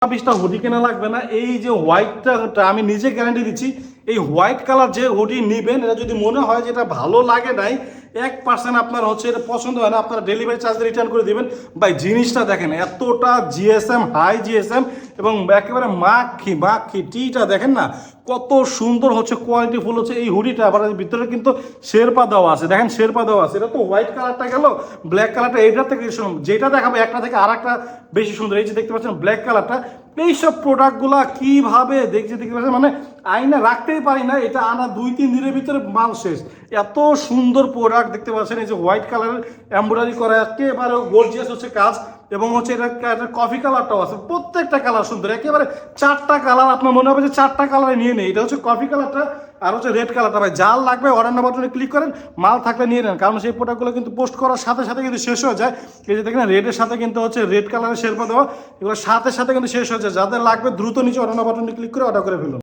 পিসটা হুডি কেনা লাগবে না, এই যে হোয়াইটটা আমি নিজে গ্যারান্টি দিচ্ছি, এই হোয়াইট কালার যে হুডি নেবেন এটা যদি মনে হয় যে এটা ভালো লাগে নাই 1% আপনার হচ্ছে এটা পছন্দ হয় না, আপনারা ডেলিভারি চার্জ রিটার্ন করে দিবেন। ভাই জিনিসটা দেখেন এতটা জিএসএম, হাই জিএসএম এবং একেবারে মাখি টিটা দেখেন না কত সুন্দর হচ্ছে, কোয়ালিটি ফুল হচ্ছে এই হুডিটা। আবার ভিতরে কিন্তু শেরপা দেওয়া আছে, দেখেন শেরপা দেওয়া আছে। এটা তো হোয়াইট কালারটা গেল, ব্ল্যাক কালারটা এইটার থেকে যেটা দেখাবো একটা থেকে আর একটা বেশি সুন্দর। এই যে দেখতে পাচ্ছেন ব্ল্যাক কালারটা, এইসব প্রোডাক্টগুলা কিভাবে দেখতে পাচ্ছেন মানে আয়না রাখতেই পারি না, এটা আনা 2-3 দিনের ভিতরে মাল শেষ। এত সুন্দর প্রোডাক্ট দেখতে পাচ্ছেন, এই যে হোয়াইট কালারের এমব্রয়ডারি করা একেবারে গর্জিয়াস হচ্ছে কাজ, এবং হচ্ছে এটা কফি কালারটাও আছে, প্রত্যেকটা কালার সুন্দর, একেবারে 4টা কালার। আপনার মনে হবে যে 4টা কালারে নিয়ে নেই। এটা হচ্ছে কফি কালারটা আর হচ্ছে রেড কালারটা। ভাই যার লাগবে অর্ডার নাম্বার বাটনে ক্লিক করেন, মাল থাকলে নিয়ে নেন, কারণ সেই প্রোডাক্টগুলো কিন্তু পোস্ট করার সাথে সাথে কিন্তু শেষ হয়ে যায়। এই যে দেখেন রেডের সাথে কিন্তু হচ্ছে রেড কালারের শেরপা দেওয়া, এগুলো সাথে সাথে কিন্তু শেষ হয়ে যায়। যাদের লাগবে দ্রুত নিচে অর্ডার নাম্বার বাটনে ক্লিক করে অর্ডার করে ফেলুন।